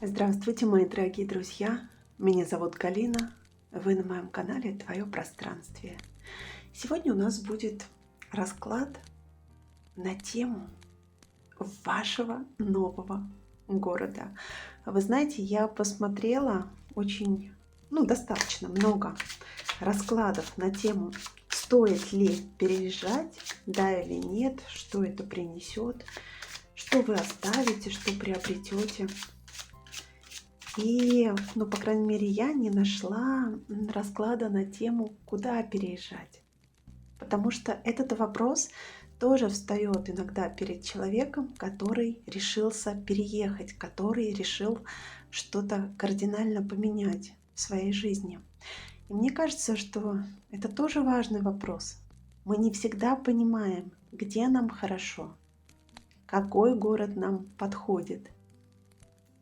Здравствуйте, мои дорогие друзья! Меня зовут Галина. Вы на моем канале «Твое пространствие». Сегодня у нас будет расклад на тему вашего нового города. Вы знаете, я посмотрела достаточно много раскладов на тему, стоит ли переезжать, да или нет, что это принесет, что вы оставите, что приобретете. И, по крайней мере, я не нашла расклада на тему, куда переезжать. Потому что этот вопрос тоже встает иногда перед человеком, который решился переехать, который решил что-то кардинально поменять в своей жизни. И мне кажется, что это тоже важный вопрос. Мы не всегда понимаем, где нам хорошо, какой город нам подходит,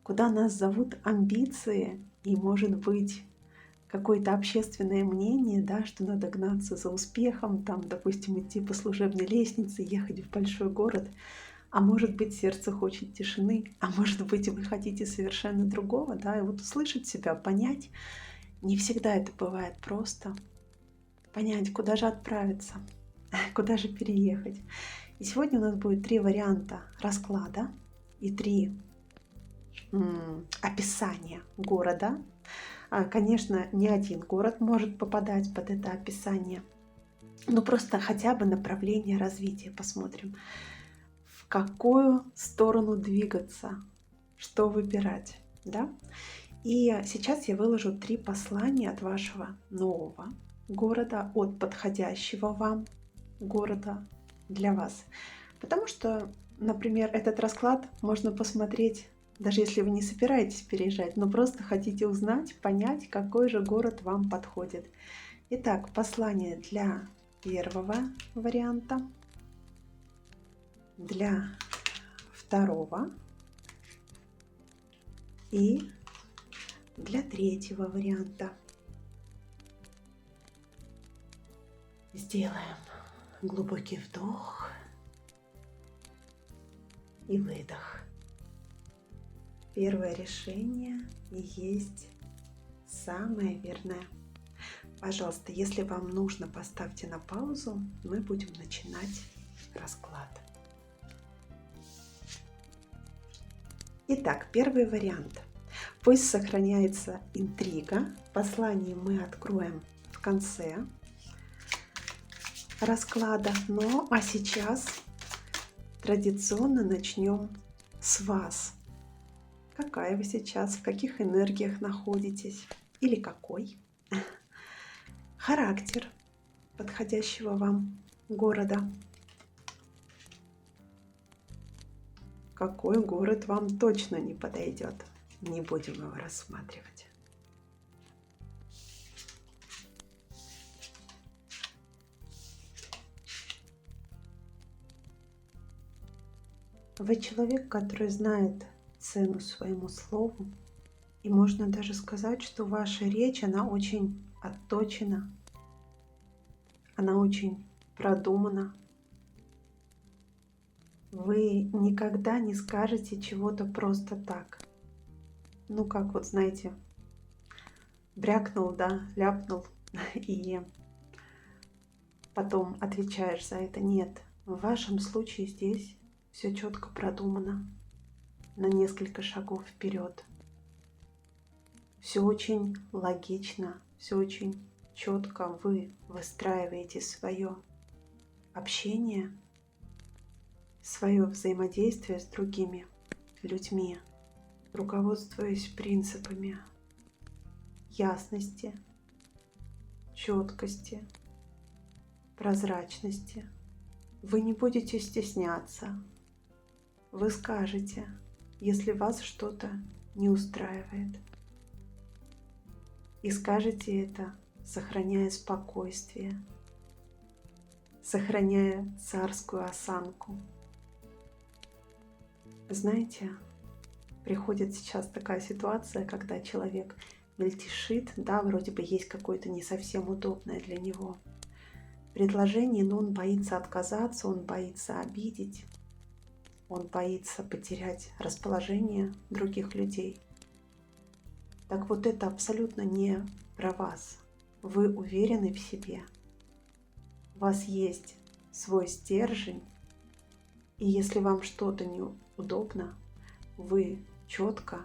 куда нас зовут амбиции и, может быть, какое-то общественное мнение, да, что надо гнаться за успехом, там, допустим, идти по служебной лестнице, ехать в большой город, а может быть, сердце хочет тишины, а может быть, вы хотите совершенно другого, да, и вот услышать себя, понять, не всегда это бывает просто, понять, куда же отправиться, куда же переехать. И сегодня у нас будет 3 варианта расклада и 3 описание города. Конечно, не один город может попадать под это описание, но просто хотя бы направление развития посмотрим, в какую сторону двигаться, что выбирать, да? И сейчас я выложу 3 послания от вашего нового города, от подходящего вам города для вас. Потому что, например, этот расклад можно посмотреть, даже если вы не собираетесь переезжать, но просто хотите узнать, понять, какой же город вам подходит. Итак, послание для первого варианта, для второго и для третьего варианта. Сделаем глубокий вдох и выдох. Первое решение есть самое верное. Пожалуйста, если вам нужно, поставьте на паузу. Мы будем начинать расклад. Итак, первый вариант. Пусть сохраняется интрига. Послание мы откроем в конце расклада. А сейчас традиционно начнем с вас. Какая вы сейчас, в каких энергиях находитесь или какой? Характер подходящего вам города. Какой город вам точно не подойдет? Не будем его рассматривать. Вы человек, который знает цену своему слову. И можно даже сказать, что ваша речь, она очень отточена, она очень продумана. Вы никогда не скажете чего-то просто так. Как вот знаете, брякнул, да, ляпнул, и потом отвечаешь за это. Нет, в вашем случае здесь все четко продумано, на несколько шагов вперед. Все очень логично, все очень четко вы выстраиваете свое общение, свое взаимодействие с другими людьми, руководствуясь принципами ясности, четкости, прозрачности. Вы не будете стесняться. Вы скажете, если вас что-то не устраивает. И скажете это, сохраняя спокойствие, сохраняя царскую осанку. Знаете, приходит сейчас такая ситуация, когда человек мельтешит, да, вроде бы есть какое-то не совсем удобное для него предложение, но он боится отказаться, он боится обидеть, он боится потерять расположение других людей. Так вот это абсолютно не про вас. Вы уверены в себе, у вас есть свой стержень, и если вам что-то неудобно, вы четко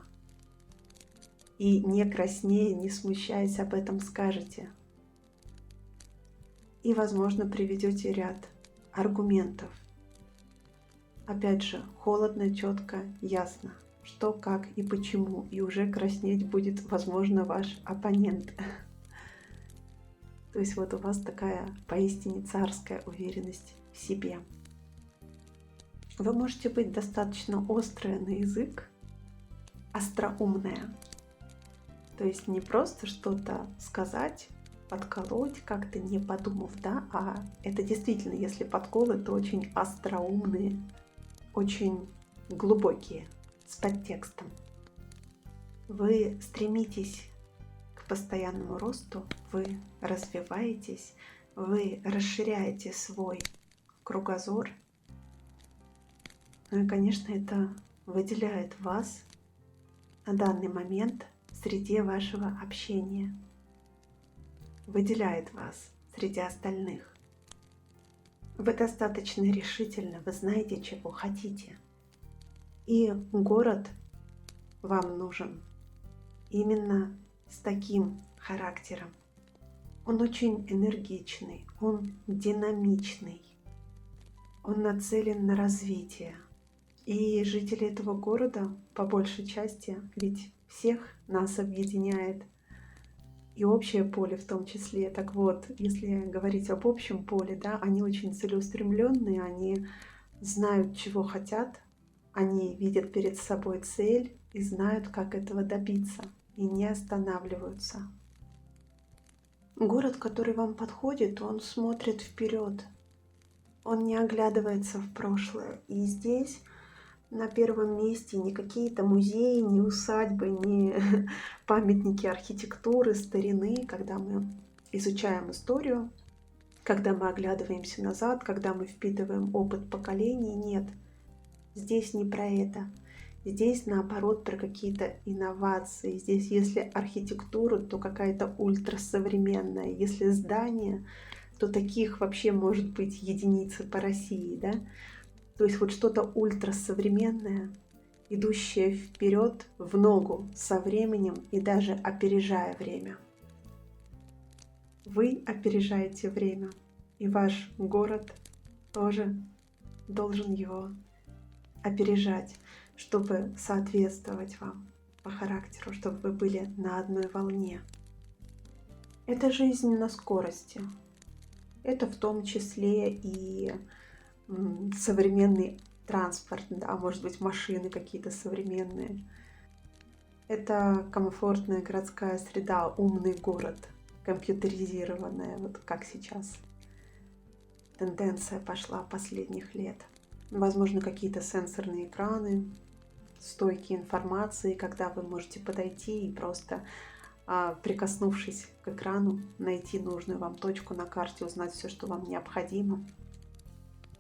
и не краснея, не смущаясь об этом скажете. И, возможно, приведете ряд аргументов. Опять же, холодно, четко, ясно, что, как и почему. И уже краснеть будет, возможно, ваш оппонент. То есть вот у вас такая поистине царская уверенность в себе. Вы можете быть достаточно острая на язык, остроумная. То есть не просто что-то сказать, подколоть, как-то не подумав, да, а это действительно, если подколы, то очень остроумные, очень глубокие, с подтекстом. Вы стремитесь к постоянному росту, вы развиваетесь, вы расширяете свой кругозор. Ну и, конечно, это выделяет вас на данный момент в среде вашего общения, выделяет вас среди остальных. Вы достаточно решительны, вы знаете, чего хотите. И город вам нужен именно с таким характером. Он очень энергичный, он динамичный, он нацелен на развитие. И жители этого города, по большей части, ведь всех нас объединяет и общее поле в том числе. Так вот, если говорить об общем поле, да, они очень целеустремленные, они знают, чего хотят, они видят перед собой цель и знают, как этого добиться, и не останавливаются. Город, который вам подходит, он смотрит вперед, он не оглядывается в прошлое. И здесь на первом месте не какие-то музеи, не усадьбы, не памятники архитектуры, старины, когда мы изучаем историю, когда мы оглядываемся назад, когда мы впитываем опыт поколений. Нет, здесь не про это. Здесь, наоборот, про какие-то инновации. Здесь, если архитектура, то какая-то ультрасовременная. Если здание, то таких вообще может быть единицы по России, да? То есть вот что-то ультрасовременное, идущее вперед в ногу со временем и даже опережая время. Вы опережаете время, и ваш город тоже должен его опережать, чтобы соответствовать вам по характеру, чтобы вы были на одной волне. Это жизнь на скорости. Это в том числе и современный транспорт, да, может быть, машины какие-то современные. Это комфортная городская среда, умный город, компьютеризированная, вот как сейчас. Тенденция пошла последних лет. Возможно, какие-то сенсорные экраны, стойки информации, когда вы можете подойти и просто, прикоснувшись к экрану, найти нужную вам точку на карте, узнать все, что вам необходимо.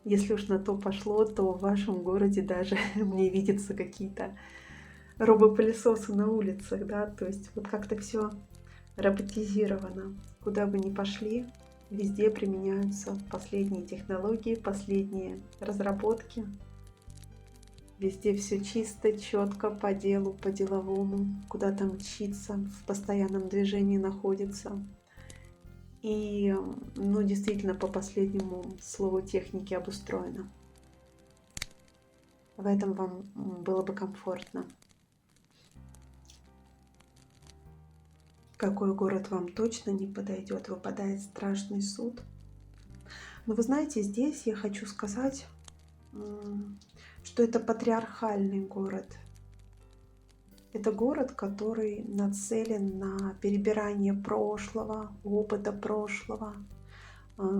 Если уж на то пошло, то в вашем городе даже мне видятся какие-то робопылесосы на улицах, да, то есть вот как-то все роботизировано. Куда бы ни пошли, везде применяются последние технологии, последние разработки. Везде все чисто, четко, по делу, по-деловому, куда-то мчится, в постоянном движении находится. И, ну, действительно, по последнему слову техники обустроено. В этом вам было бы комфортно. Какой город вам точно не подойдет, выпадает страшный суд. Но вы знаете, здесь я хочу сказать, что это патриархальный город. Это город, который нацелен на перебирание прошлого, опыта прошлого,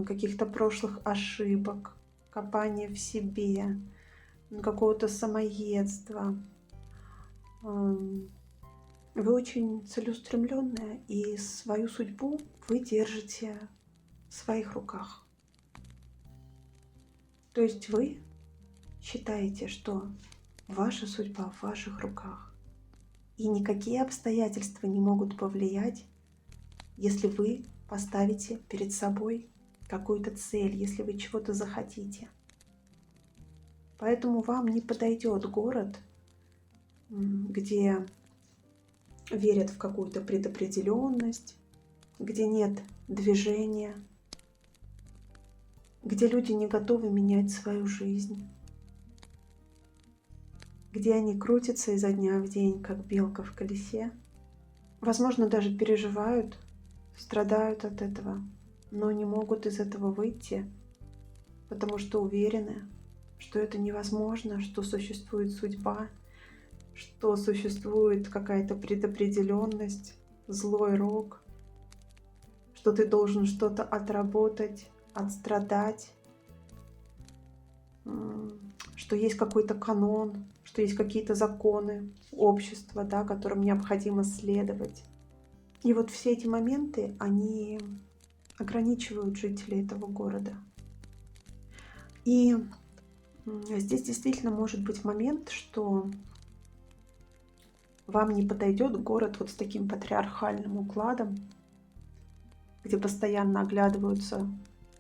каких-то прошлых ошибок, копание в себе, какого-то самоедства. Вы очень целеустремленная, и свою судьбу вы держите в своих руках. То есть вы считаете, что ваша судьба в ваших руках. И никакие обстоятельства не могут повлиять, если вы поставите перед собой какую-то цель, если вы чего-то захотите. Поэтому вам не подойдет город, где верят в какую-то предопределенность, где нет движения, где люди не готовы менять свою жизнь, где они крутятся изо дня в день, как белка в колесе. Возможно, даже переживают, страдают от этого, но не могут из этого выйти, потому что уверены, что это невозможно, что существует судьба, что существует какая-то предопределенность, злой рок, что ты должен что-то отработать, отстрадать, что есть какой-то канон, что есть какие-то законы общества, да, которым необходимо следовать. И вот все эти моменты, они ограничивают жителей этого города. И здесь действительно может быть момент, что вам не подойдет город вот с таким патриархальным укладом, где постоянно оглядываются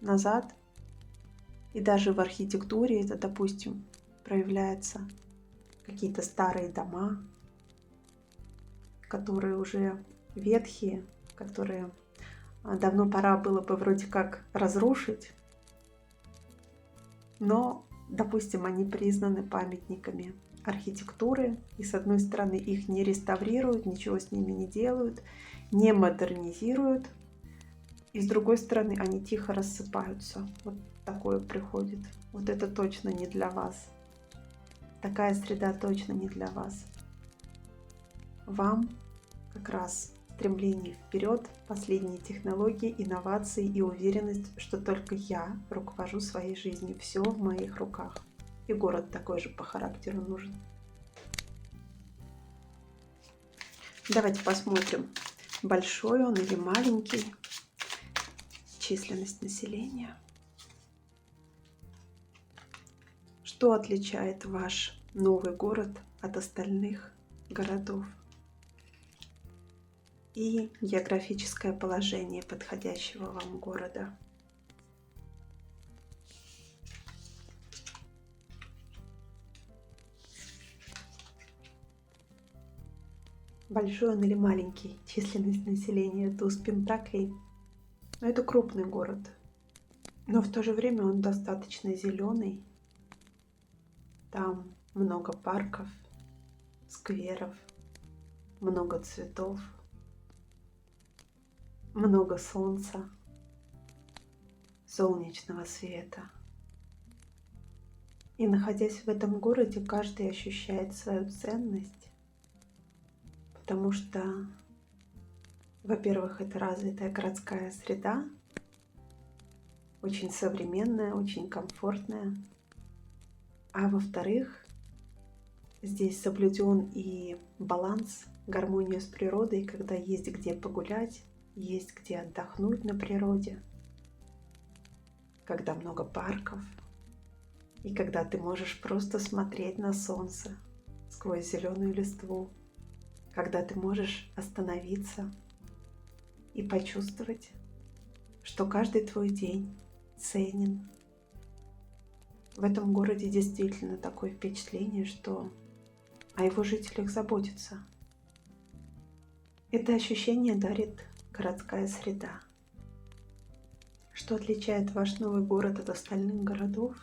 назад. И даже в архитектуре это, допустим, проявляется. Какие-то старые дома, которые уже ветхие, которые давно пора было бы вроде как разрушить, но, допустим, они признаны памятниками архитектуры, и с одной стороны их не реставрируют, ничего с ними не делают, не модернизируют, и с другой стороны они тихо рассыпаются. Вот такое приходит. Вот это точно не для вас. Такая среда точно не для вас. Вам как раз стремление вперед, последние технологии, инновации и уверенность, что только я руковожу своей жизнью, все в моих руках. И город такой же по характеру нужен. Давайте посмотрим, большой он или маленький. Численность населения. Что отличает ваш новый город от остальных городов? И географическое положение подходящего вам города. Большой он или маленький? Численность населения. Туз пентаклей. Но это крупный город. Но в то же время он достаточно зеленый. Там много парков, скверов, много цветов, много солнца, солнечного света. И находясь в этом городе, каждый ощущает свою ценность, потому что, во-первых, это развитая городская среда, очень современная, очень комфортная. А во-вторых, здесь соблюден и баланс, гармония с природой, когда есть где погулять, есть где отдохнуть на природе, когда много парков, и когда ты можешь просто смотреть на солнце сквозь зеленую листву, когда ты можешь остановиться и почувствовать, что каждый твой день ценен. В этом городе действительно такое впечатление, что о его жителях заботятся. Это ощущение дарит городская среда. Что отличает ваш новый город от остальных городов?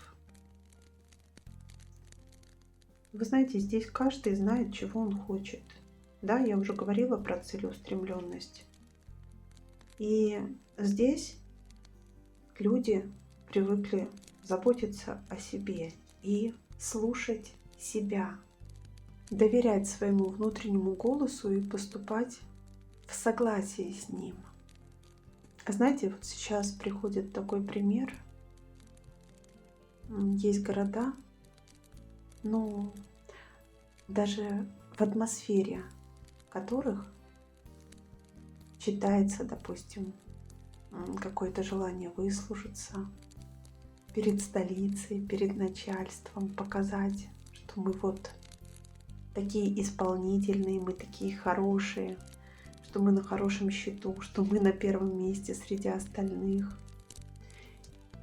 Вы знаете, здесь каждый знает, чего он хочет. Да, я уже говорила про целеустремленность. И здесь люди привыкли заботиться о себе и слушать себя, доверять своему внутреннему голосу и поступать в согласии с ним. Знаете, вот сейчас приходит такой пример. Есть города, но даже в атмосфере которых читается, допустим, какое-то желание выслужиться перед столицей, перед начальством, показать, что мы вот такие исполнительные, мы такие хорошие, что мы на хорошем счету, что мы на первом месте среди остальных.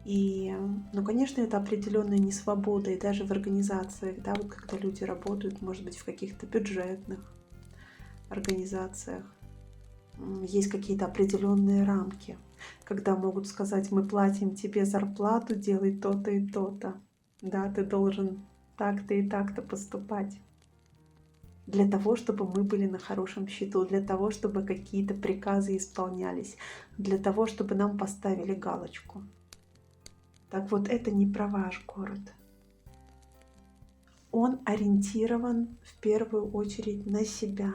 И, ну, конечно, это определенная несвобода, и даже в организациях, да, вот когда люди работают, может быть, в каких-то бюджетных организациях, есть какие-то определенные рамки, когда могут сказать: мы платим тебе зарплату, делай то-то и то-то, да, ты должен так-то и так-то поступать. Для того, чтобы мы были на хорошем счету, для того, чтобы какие-то приказы исполнялись, для того, чтобы нам поставили галочку. Так вот, это не про ваш город. Он ориентирован в первую очередь на себя,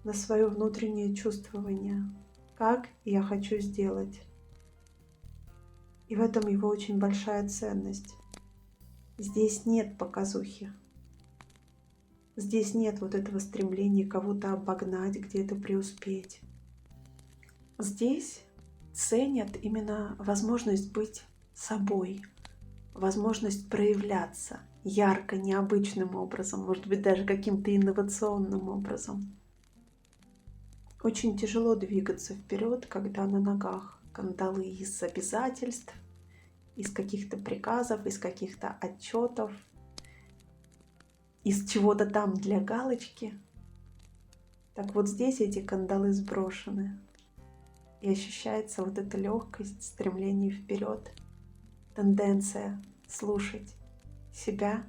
на свое внутреннее чувствование, как я хочу сделать. И в этом его очень большая ценность. Здесь нет показухи. Здесь нет вот этого стремления кого-то обогнать, где-то преуспеть. Здесь ценят именно возможность быть собой, возможность проявляться ярко, необычным образом, может быть, даже каким-то инновационным образом. Очень тяжело двигаться вперед, когда на ногах кандалы из обязательств, из каких-то приказов, из каких-то отчетов, из чего-то там для галочки. Так вот здесь эти кандалы сброшены. И ощущается вот эта легкость, стремление вперед, тенденция слушать себя,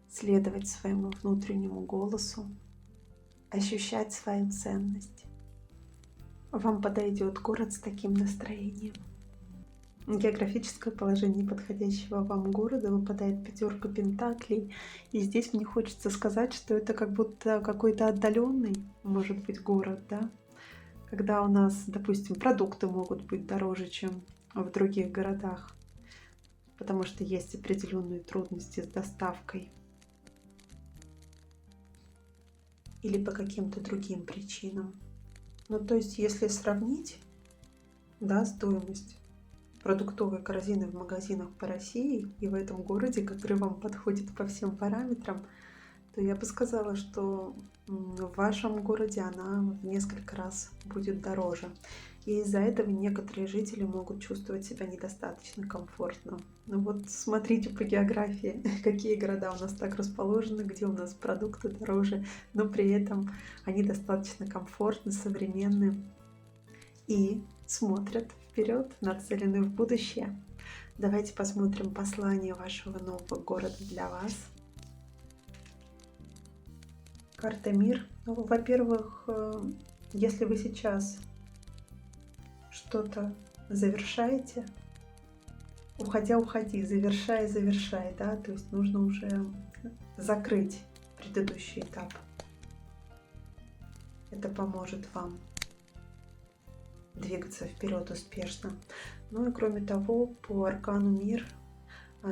следовать своему внутреннему голосу, ощущать свою ценность. Вам подойдет город с таким настроением. Географическое положение подходящего вам города выпадает 5 пентаклей. И здесь мне хочется сказать, что это как будто какой-то отдаленный, может быть, город, да? Когда у нас, допустим, продукты могут быть дороже, чем в других городах, потому что есть определенные трудности с доставкой или по каким-то другим причинам. Ну, то есть, если сравнить, да, стоимость продуктовой корзины в магазинах по России и в этом городе, который вам подходит по всем параметрам, то я бы сказала, что в вашем городе она в несколько раз будет дороже. И из-за этого некоторые жители могут чувствовать себя недостаточно комфортно. Ну вот смотрите по географии, какие города у нас так расположены, где у нас продукты дороже, но при этом они достаточно комфортны, современны и смотрят вперед, нацелены в будущее. Давайте посмотрим послание вашего нового города для вас. Карта «Мир». Ну, во-первых, если вы сейчас что-то завершаете, уходи, завершай, да, то есть нужно уже закрыть предыдущий этап. Это поможет вам двигаться вперед успешно. Ну и кроме того, по аркану «Мир»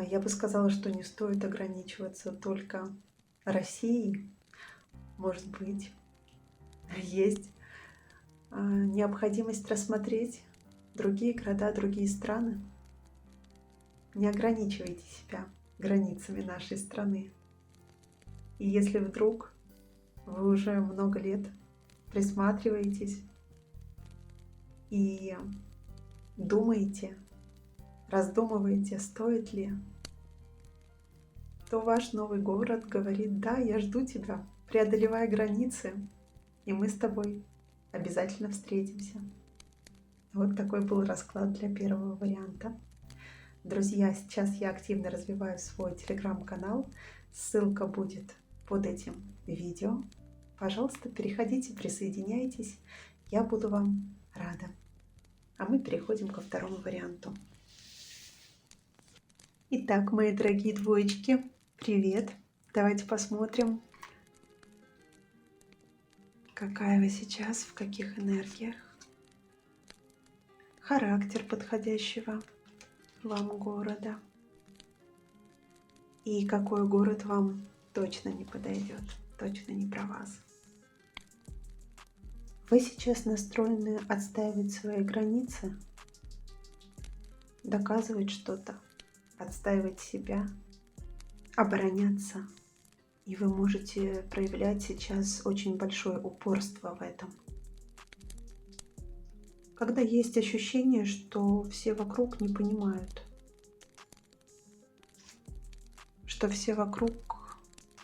я бы сказала, что не стоит ограничиваться только Россией. Может быть, есть необходимость рассмотреть другие города, другие страны. Не ограничивайте себя границами нашей страны. И если вдруг вы уже много лет присматриваетесь и думаете, раздумываете, стоит ли, то ваш новый город говорит: да, я жду тебя, преодолевая границы, и мы с тобой обязательно встретимся. Вот такой был расклад для первого варианта. Друзья, сейчас я активно развиваю свой телеграм-канал. Ссылка будет под этим видео. Пожалуйста, переходите, присоединяйтесь. Я буду вам рада. А мы переходим ко второму варианту. Итак, мои дорогие двоечки, привет! Давайте посмотрим, какая вы сейчас, в каких энергиях. Характер подходящего вам города. И какой город вам точно не подойдет, точно не про вас. Вы сейчас настроены отстаивать свои границы, доказывать что-то, отстаивать себя, обороняться, И вы можете проявлять сейчас очень большое упорство в этом. Когда есть ощущение, что все вокруг не понимают, что все вокруг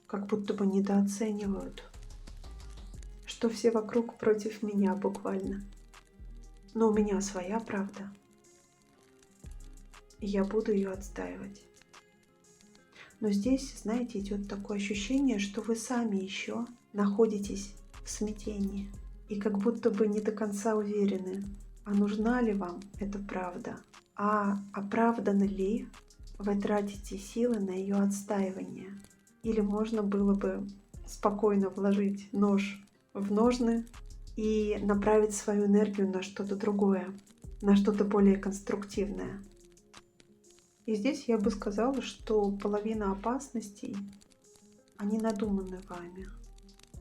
как будто бы недооценивают, что все вокруг против меня буквально. Но у меня своя правда, и я буду ее отстаивать. Но здесь, знаете, идет такое ощущение, что вы сами еще находитесь в смятении и как будто бы не до конца уверены, а нужна ли вам эта правда, а оправдано ли вы тратите силы на ее отстаивание. Или можно было бы спокойно вложить нож в ножны и направить свою энергию на что-то другое, на что-то более конструктивное. И здесь я бы сказала, что половина опасностей, они надуманы вами,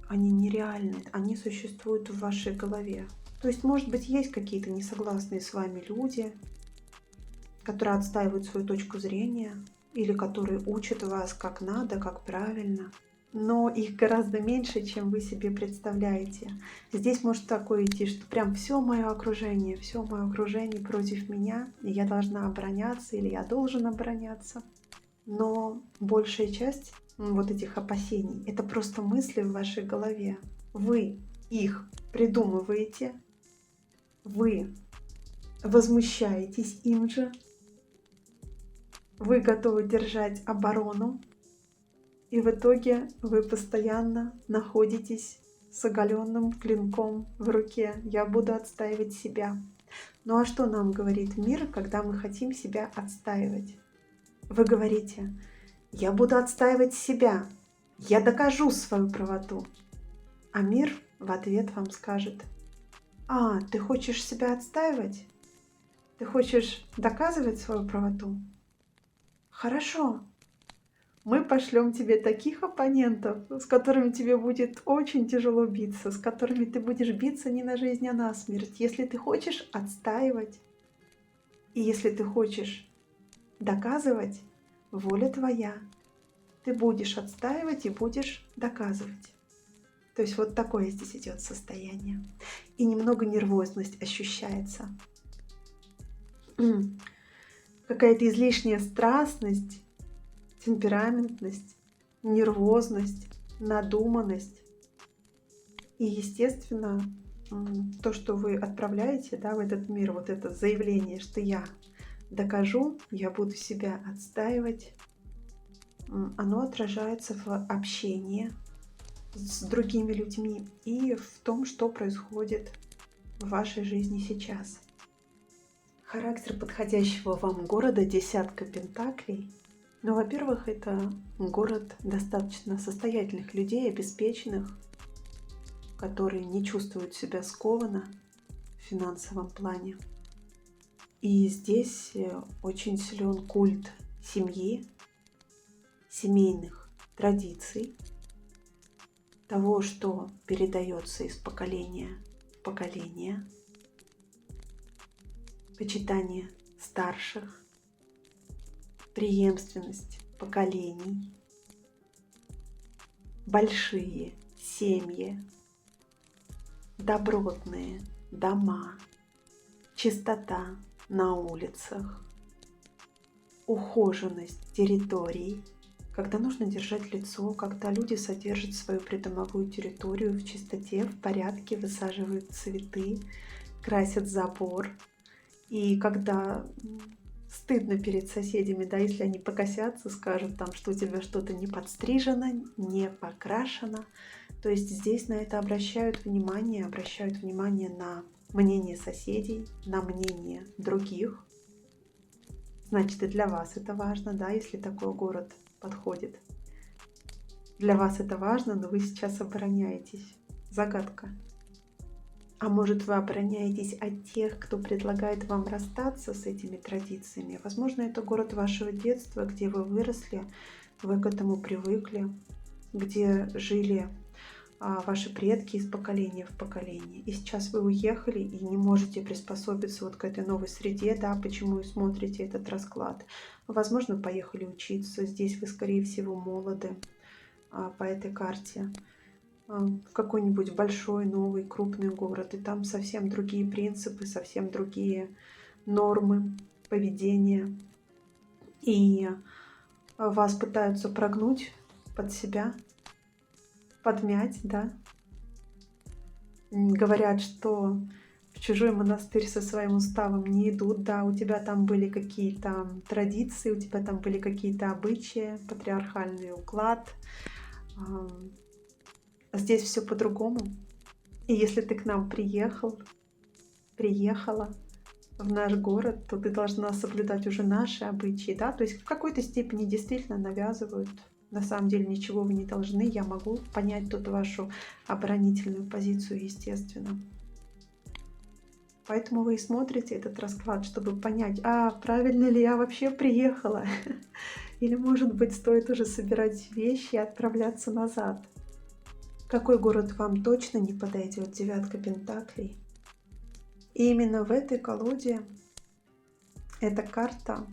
они нереальны, они существуют в вашей голове. То есть, может быть, есть какие-то несогласные с вами люди, которые отстаивают свою точку зрения или которые учат вас как надо, как правильно. Но их гораздо меньше, чем вы себе представляете. Здесь может такое идти, что прям все мое окружение против меня, и я должна обороняться или я должен обороняться. Но большая часть вот этих опасений — это просто мысли в вашей голове. Вы их придумываете, вы возмущаетесь им же, вы готовы держать оборону, и в итоге вы постоянно находитесь с оголенным клинком в руке. Я буду отстаивать себя. Ну а что нам говорит мир, когда мы хотим себя отстаивать? Вы говорите: я буду отстаивать себя, я докажу свою правоту. А мир в ответ вам скажет: а, ты хочешь себя отстаивать? Ты хочешь доказывать свою правоту? Хорошо. Мы пошлем тебе таких оппонентов, с которыми тебе будет очень тяжело биться, с которыми ты будешь биться не на жизнь, а на смерть, если ты хочешь отстаивать. И если ты хочешь доказывать, воля твоя. Ты будешь отстаивать и будешь доказывать. То есть вот такое здесь идет состояние. И немного нервозность ощущается. Какая-то излишняя страстность, темпераментность, нервозность, надуманность. И, естественно, то, что вы отправляете, да, в этот мир, вот это заявление, что я докажу, я буду себя отстаивать, оно отражается в общении с другими людьми и в том, что происходит в вашей жизни сейчас. Характер подходящего вам города — десятка пентаклей. Ну, во-первых, это город достаточно состоятельных людей, обеспеченных, которые не чувствуют себя скованно в финансовом плане. И здесь очень силен культ семьи, семейных традиций, того, что передается из поколения в поколение, почитание старших, преемственность поколений, большие семьи, добротные дома, чистота на улицах, ухоженность территорий, когда нужно держать лицо, когда люди содержат свою придомовую территорию в чистоте, в порядке, высаживают цветы, красят забор. И когда стыдно перед соседями, да, если они покосятся, скажут там, что у тебя что-то не подстрижено, не покрашено. То есть здесь на это обращают внимание на мнение соседей, на мнение других. Значит, и для вас это важно, да, если такой город подходит. Для вас это важно, но вы сейчас обороняетесь. Загадка. А может, вы обороняетесь от тех, кто предлагает вам расстаться с этими традициями? Возможно, это город вашего детства, где вы выросли, вы к этому привыкли, где жили ваши предки из поколения в поколение. И сейчас вы уехали и не можете приспособиться вот к этой новой среде, да, почему и смотрите этот расклад. Возможно, поехали учиться, здесь вы, скорее всего, молоды. по этой карте в какой-нибудь большой, новый, крупный город, и там совсем другие принципы, совсем другие нормы поведения. И вас пытаются прогнуть под себя, подмять, да. Говорят, что в чужой монастырь со своим уставом не идут. Да, у тебя там были какие-то традиции, у тебя там были какие-то обычаи, патриархальный уклад. Ам, Здесь все по-другому. И если ты к нам приехала в наш город, то ты должна соблюдать уже наши обычаи, да, то есть в какой-то степени действительно навязывают. На самом деле ничего вы не должны, я могу понять тут вашу оборонительную позицию, естественно. Поэтому вы и смотрите этот расклад, чтобы понять, правильно ли я вообще приехала, или, может быть, стоит уже собирать вещи и отправляться назад. Какой город вам точно не подойдет? Девятка пентаклей. И именно в этой колоде эта карта,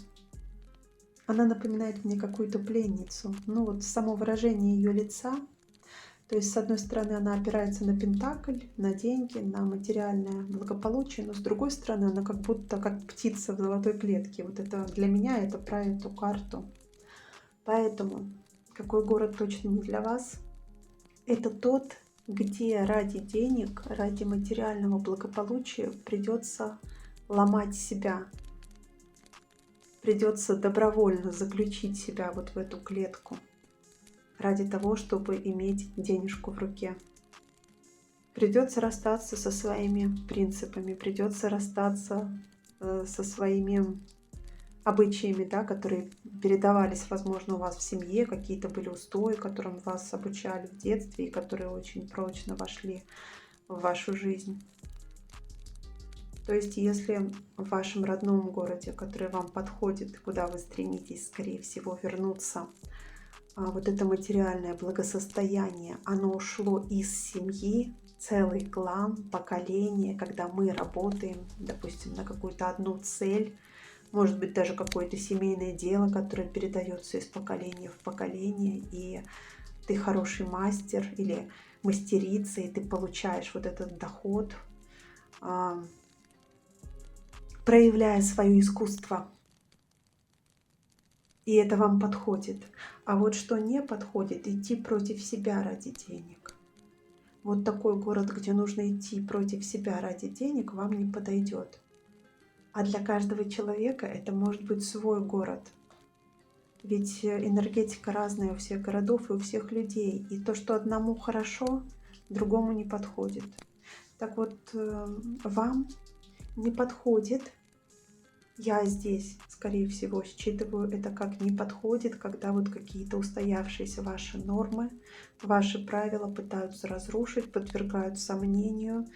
она напоминает мне какую-то пленницу. Ну вот само выражение ее лица. То есть, с одной стороны, она опирается на пентакль, на деньги, на материальное благополучие, но с другой стороны, она как будто как птица в золотой клетке. Вот это для меня это про эту карту. Поэтому, какой город точно не для вас? Это тот, где ради денег, ради материального благополучия придется ломать себя, придется добровольно заключить себя вот в эту клетку ради того, чтобы иметь денежку в руке. Придется расстаться со своими принципами, придется расстаться со своими обычаями, да, которые передавались, возможно, у вас в семье, какие-то были устои, которым вас обучали в детстве и которые очень прочно вошли в вашу жизнь. То есть, если в вашем родном городе, который вам подходит, куда вы стремитесь, скорее всего, вернуться, вот это материальное благосостояние, оно ушло из семьи, целый клан, поколение, когда мы работаем, допустим, на какую-то одну цель, может быть, даже какое-то семейное дело, которое передается из поколения в поколение, и ты хороший мастер или мастерица, и ты получаешь вот этот доход, проявляя свое искусство. И это вам подходит. А вот что не подходит, идти против себя ради денег. Вот такой город, где нужно идти против себя ради денег, вам не подойдет. А для каждого человека это может быть свой город. Ведь энергетика разная у всех городов и у всех людей. И то, что одному хорошо, другому не подходит. Так вот, вам не подходит. Я здесь, скорее всего, считываю это как не подходит, когда вот какие-то устоявшиеся ваши нормы, ваши правила пытаются разрушить, подвергают сомнению.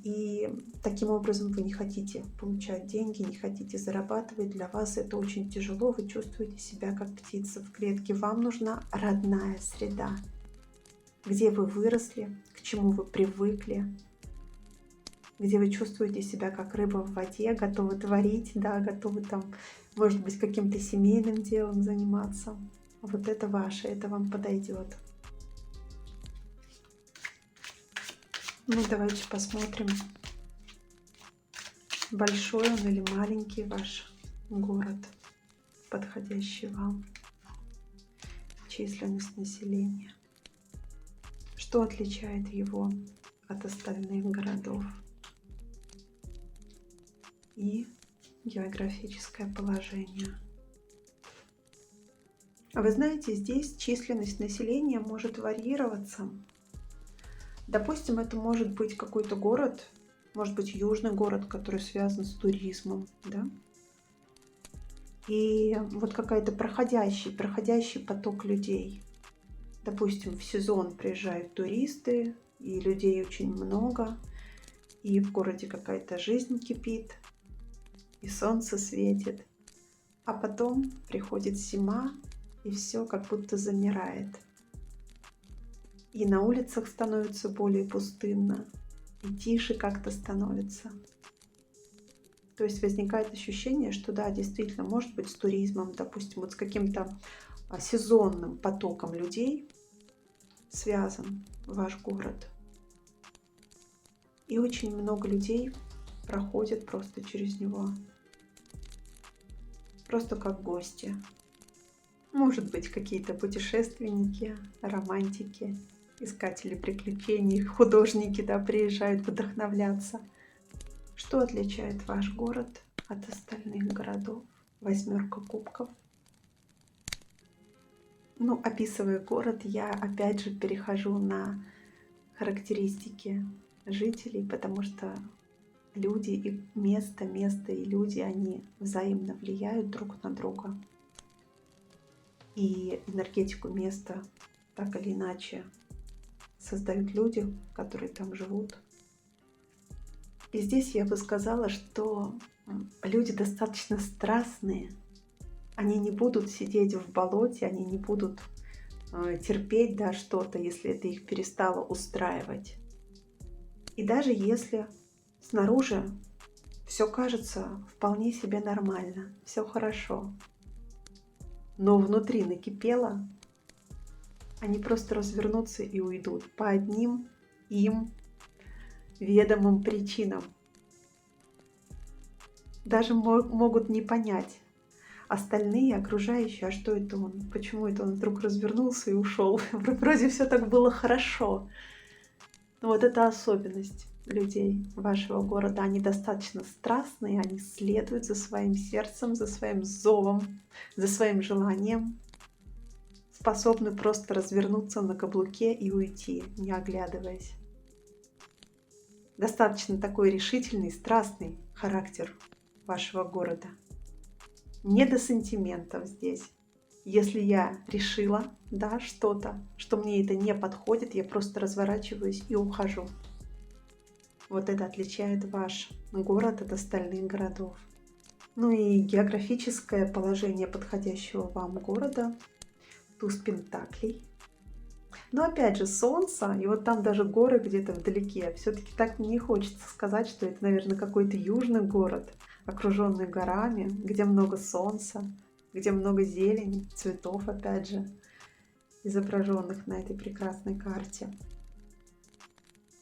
И таким образом вы не хотите получать деньги, не хотите зарабатывать. Для вас это очень тяжело, вы чувствуете себя как птица в клетке. Вам нужна родная среда, где вы выросли, к чему вы привыкли, где вы чувствуете себя как рыба в воде, готовы творить, да, готовы там, может быть, каким-то семейным делом заниматься. Вот это ваше, это вам подойдет. Ну, давайте посмотрим, большой он или маленький ваш город, подходящий вам. Численность населения. Что отличает его от остальных городов? И географическое положение. Вы знаете, здесь численность населения может варьироваться. Допустим, это может быть какой-то город, может быть южный город, который связан с туризмом, да? И вот какая-то проходящий поток людей. Допустим, в сезон приезжают туристы, и людей очень много, и в городе какая-то жизнь кипит, и солнце светит. А потом приходит зима, и все как будто замирает. И на улицах становится более пустынно, и тише как-то становится. То есть возникает ощущение, что да, действительно, может быть, с туризмом, допустим, вот с каким-то сезонным потоком людей связан ваш город. И очень много людей проходят просто через него. Просто как гости. Может быть, какие-то путешественники, романтики, искатели приключений, художники, да, приезжают вдохновляться. Что отличает ваш город от остальных городов? Восьмерка кубков. Ну, описывая город, я опять же перехожу на характеристики жителей, потому что люди и место и люди, они взаимно влияют друг на друга. И энергетику места так или иначе создают люди, которые там живут. И здесь я бы сказала, что люди достаточно страстные. Они не будут сидеть в болоте, они не будут терпеть, да, что-то, если это их перестало устраивать. И даже если снаружи все кажется вполне себе нормально, все хорошо, но внутри накипело, они просто развернутся и уйдут по одним им ведомым причинам. Даже могут не понять остальные, окружающие, а что это он, почему это он вдруг развернулся и ушел. Вроде все так было хорошо. Вот это особенность людей вашего города. Они достаточно страстные, они следуют за своим сердцем, за своим зовом, за своим желанием, способны просто развернуться на каблуке и уйти, не оглядываясь. Достаточно такой решительный, страстный характер вашего города. Не до сантиментов здесь. Если я решила, да, что-то, что мне это не подходит, я просто разворачиваюсь и ухожу. Вот это отличает ваш город от остальных городов. Ну и географическое положение подходящего вам города. Туз пентаклей. Но опять же, солнце, и вот там даже горы где-то вдалеке. Все-таки так мне не хочется сказать, что это, наверное, какой-то южный город, окруженный горами, где много солнца, где много зелени, цветов, опять же, изображенных на этой прекрасной карте.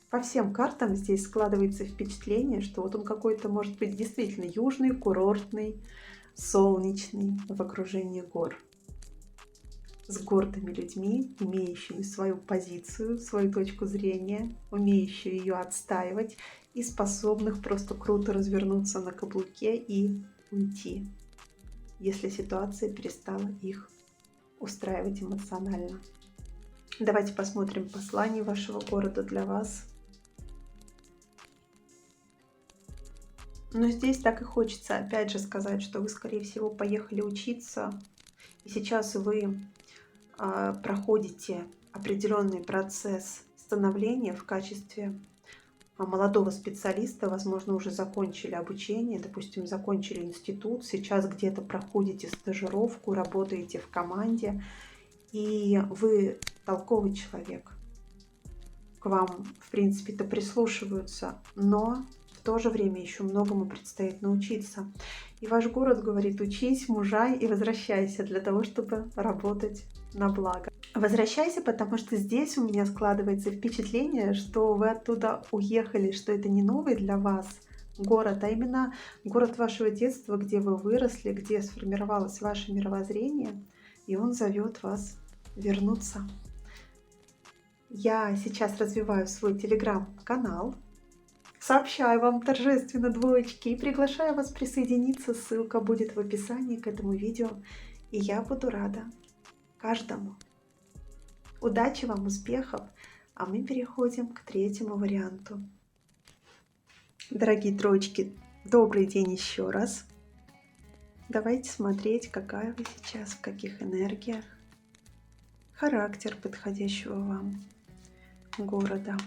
По всем картам здесь складывается впечатление, что вот он какой-то, может быть, действительно южный, курортный, солнечный, в окружении гор. С гордыми людьми, имеющими свою позицию, свою точку зрения, умеющие ее отстаивать и способных просто круто развернуться на каблуке и уйти, если ситуация перестала их устраивать эмоционально. Давайте посмотрим послание вашего города для вас. Но здесь так и хочется опять же сказать, что вы, скорее всего, поехали учиться, и сейчас вы проходите определенный процесс становления в качестве молодого специалиста, возможно, уже закончили обучение, допустим, закончили институт, сейчас где-то проходите стажировку, работаете в команде, и вы толковый человек. К вам, в принципе-то, прислушиваются, но в то же время еще многому предстоит научиться. И ваш город говорит: учись, мужай и возвращайся для того, чтобы работать на благо. Возвращайся, потому что здесь у меня складывается впечатление, что вы оттуда уехали, что это не новый для вас город, а именно город вашего детства, где вы выросли, где сформировалось ваше мировоззрение, и он зовет вас вернуться. Я сейчас развиваю свой телеграм-канал, сообщаю вам торжественно двоечки и приглашаю вас присоединиться. Ссылка будет в описании к этому видео, и я буду рада каждому. Удачи вам, успехов, а мы переходим к третьему варианту. Дорогие троечки, добрый день еще раз. Давайте смотреть, какая вы сейчас, в каких энергиях, характер подходящего вам города.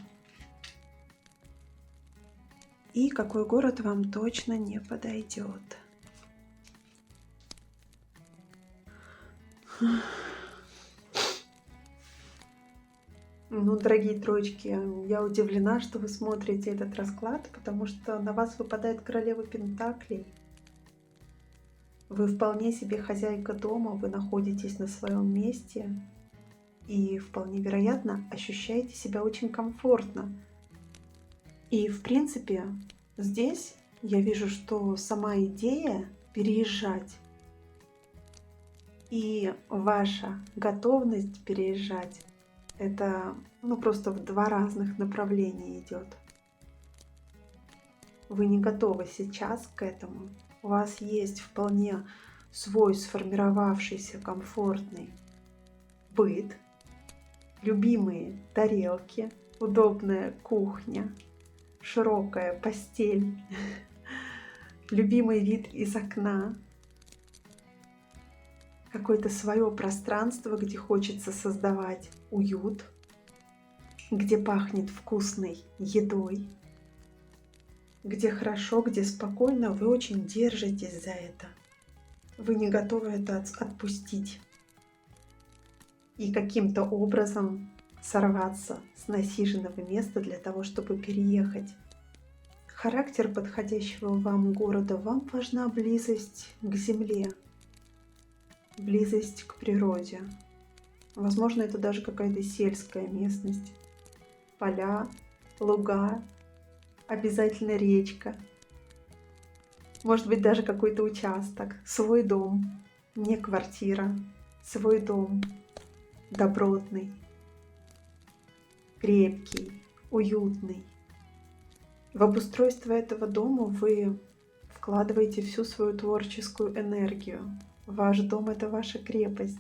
И какой город вам точно не подойдет. Ну, дорогие троечки, я удивлена, что вы смотрите этот расклад, потому что на вас выпадает королева пентаклей. Вы вполне себе хозяйка дома, вы находитесь на своем месте и вполне вероятно ощущаете себя очень комфортно. И в принципе здесь я вижу, что сама идея переезжать и ваша готовность переезжать, это просто в два разных направления идет. Вы не готовы сейчас к этому. У вас есть вполне свой сформировавшийся комфортный быт, любимые тарелки, удобная кухня, широкая постель, любимый вид из окна, какое-то свое пространство, где хочется создавать уют, где пахнет вкусной едой, где хорошо, где спокойно, вы очень держитесь за это. Вы не готовы это отпустить и каким-то образом сорваться с насиженного места для того, чтобы переехать. Характер подходящего вам города, вам важна близость к земле, близость к природе. Возможно, это даже какая-то сельская местность. Поля, луга, обязательно речка. Может быть, даже какой-то участок, свой дом, не квартира, свой дом, добротный, крепкий, уютный. В обустройство этого дома вы вкладываете всю свою творческую энергию. Ваш дом — это ваша крепость.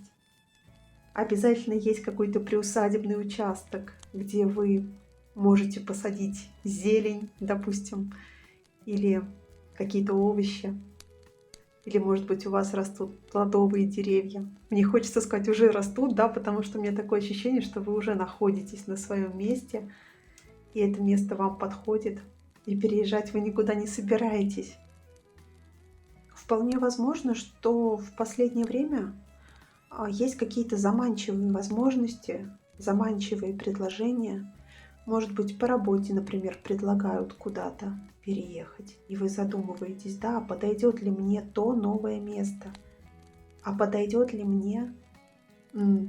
Обязательно есть какой-то приусадебный участок, где вы можете посадить зелень, допустим, или какие-то овощи. Или, может быть, у вас растут плодовые деревья. Мне хочется сказать, уже растут, да, потому что у меня такое ощущение, что вы уже находитесь на своем месте, и это место вам подходит, и переезжать вы никуда не собираетесь. Вполне возможно, что в последнее время есть какие-то заманчивые возможности, заманчивые предложения. Может быть, по работе, например, предлагают куда-то переехать, и вы задумываетесь, да, подойдет ли мне то новое место, а подойдет ли мне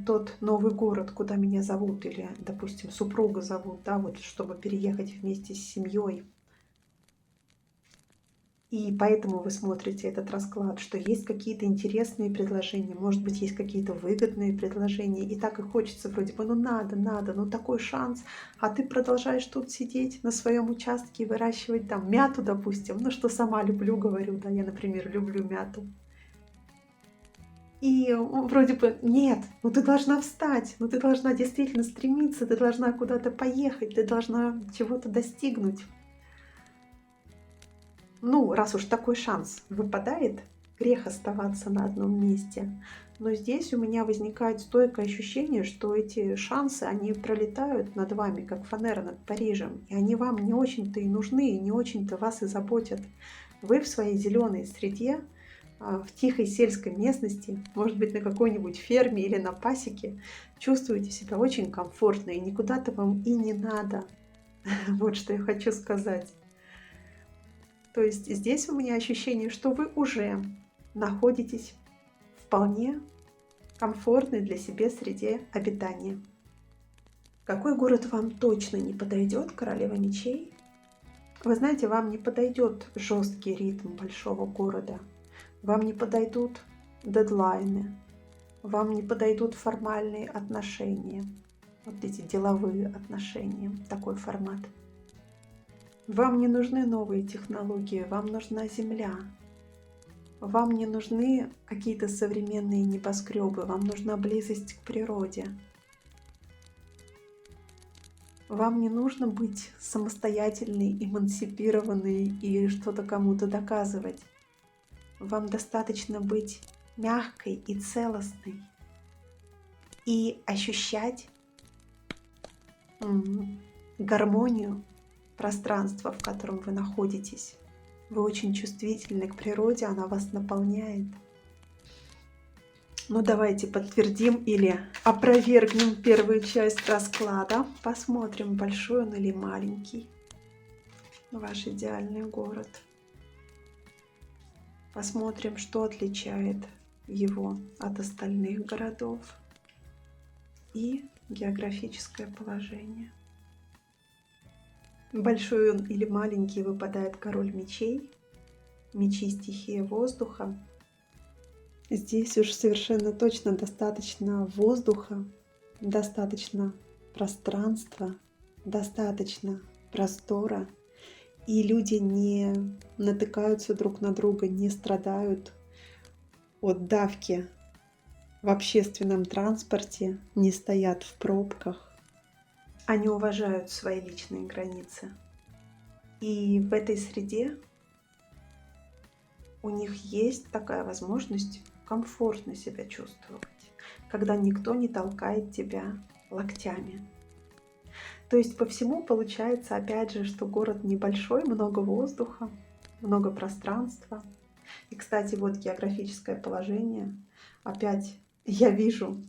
тот новый город, куда меня зовут, или, допустим, супруга зовут, да, вот, чтобы переехать вместе с семьей. И поэтому вы смотрите этот расклад, что есть какие-то интересные предложения, может быть, есть какие-то выгодные предложения, и так и хочется вроде бы, надо, такой шанс, а ты продолжаешь тут сидеть на своем участке и выращивать там мяту, допустим, что сама люблю, говорю, да, я, например, люблю мяту. И вроде бы нет, ты должна встать, ты должна действительно стремиться, ты должна куда-то поехать, ты должна чего-то достигнуть. Раз уж такой шанс выпадает, грех оставаться на одном месте. Но здесь у меня возникает стойкое ощущение, что эти шансы, они пролетают над вами, как фанера над Парижем. И они вам не очень-то и нужны, и не очень-то вас и заботят. Вы в своей зеленой среде, в тихой сельской местности, может быть, на какой-нибудь ферме или на пасеке, чувствуете себя очень комфортно, и никуда-то вам и не надо. Вот что я хочу сказать. То есть здесь у меня ощущение, что вы уже находитесь в вполне комфортной для себя среде обитания. Какой город вам точно не подойдет, королева мечей? Вы знаете, вам не подойдет жесткий ритм большого города. Вам не подойдут дедлайны. Вам не подойдут формальные отношения. Вот эти деловые отношения, такой формат. Вам не нужны новые технологии, вам нужна земля. Вам не нужны какие-то современные небоскребы, вам нужна близость к природе. Вам не нужно быть самостоятельной, эмансипированной и что-то кому-то доказывать. Вам достаточно быть мягкой и целостной и ощущать гармонию пространства, в котором вы находитесь. Вы очень чувствительны к природе, она вас наполняет. Давайте подтвердим или опровергнем первую часть расклада. Посмотрим, большой он или маленький ваш идеальный город. Посмотрим, что отличает его от остальных городов и географическое положение. Большой он или маленький, выпадает король мечей. Мечи — стихия воздуха. Здесь уж совершенно точно достаточно воздуха, достаточно пространства, достаточно простора. И люди не натыкаются друг на друга, не страдают от давки в общественном транспорте, не стоят в пробках. Они уважают свои личные границы. И в этой среде у них есть такая возможность комфортно себя чувствовать, когда никто не толкает тебя локтями. То есть по всему получается, опять же, что город небольшой, много воздуха, много пространства. И, кстати, вот географическое положение. Опять я вижу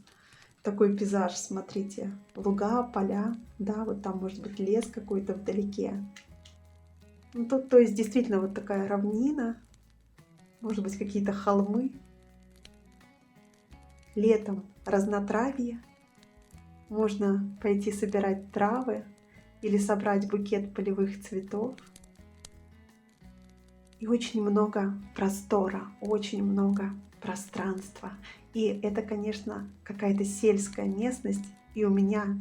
такой пейзаж, смотрите, луга, поля, да, вот там может быть лес какой-то вдалеке. Ну, тут, то есть действительно вот такая равнина, может быть какие-то холмы. Летом разнотравье. Можно пойти собирать травы или собрать букет полевых цветов. И очень много простора, очень много пространства. И это, конечно, какая-то сельская местность. И у меня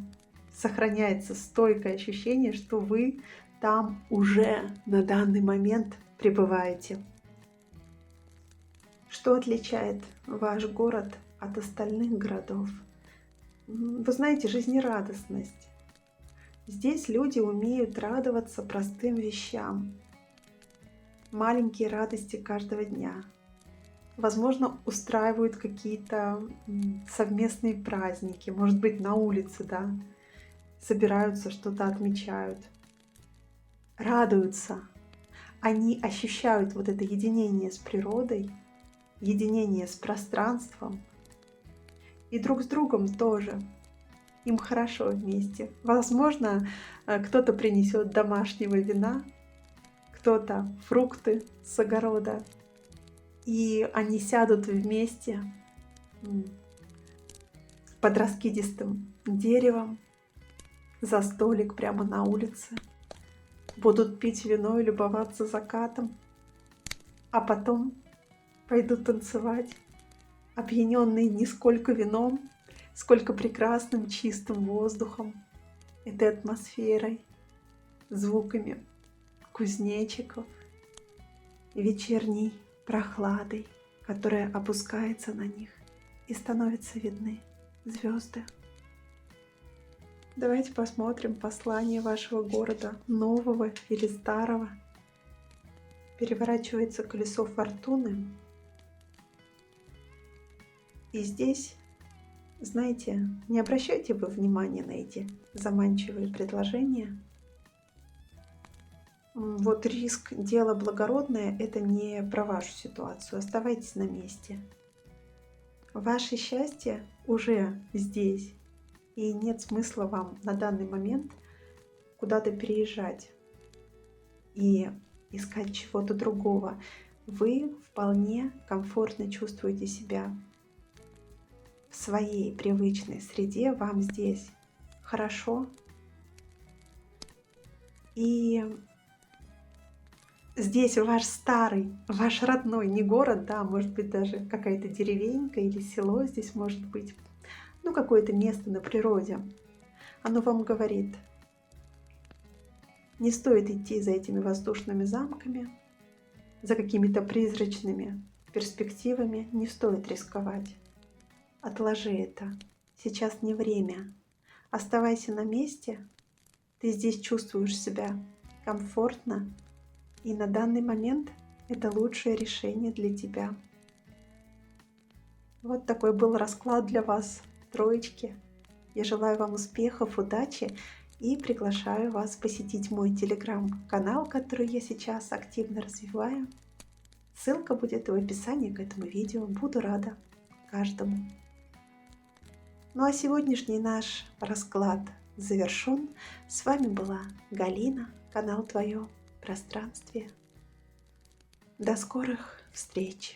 сохраняется стойкое ощущение, что вы там уже на данный момент пребываете. Что отличает ваш город от остальных городов? Вы знаете, жизнерадостность. Здесь люди умеют радоваться простым вещам. Маленькие радости каждого дня. Возможно, устраивают какие-то совместные праздники, может быть, на улице, да, собираются, что-то отмечают, радуются. Они ощущают вот это единение с природой, единение с пространством и друг с другом тоже. Им хорошо вместе. Возможно, кто-то принесет домашнего вина, кто-то фрукты с огорода, и они сядут вместе под раскидистым деревом за столик прямо на улице, будут пить вино и любоваться закатом, а потом пойдут танцевать, опьяненные не сколько вином, сколько прекрасным чистым воздухом, этой атмосферой, звуками кузнечиков, вечерней прохладой, которая опускается на них, и становятся видны звезды. Давайте посмотрим послание вашего города, нового или старого. Переворачивается колесо фортуны. И здесь, знаете, не обращайте вы внимания на эти заманчивые предложения. Вот риск, дело благородное — это не про вашу ситуацию. Оставайтесь на месте. Ваше счастье уже здесь, и нет смысла вам на данный момент куда-то переезжать и искать чего-то другого. Вы вполне комфортно чувствуете себя в своей привычной среде, вам здесь хорошо. И здесь ваш старый, ваш родной, не город, да, может быть даже какая-то деревенька или село здесь может быть, ну какое-то место на природе. Оно вам говорит: не стоит идти за этими воздушными замками, за какими-то призрачными перспективами, не стоит рисковать. Отложи это, сейчас не время. Оставайся на месте, ты здесь чувствуешь себя комфортно, и на данный момент это лучшее решение для тебя. Вот такой был расклад для вас, троечки. Я желаю вам успехов, удачи и приглашаю вас посетить мой телеграм-канал, который я сейчас активно развиваю. Ссылка будет в описании к этому видео. Буду рада каждому. Ну а сегодняшний наш расклад завершен. С вами была Галина, канал Твое Пространствие. До скорых встречи!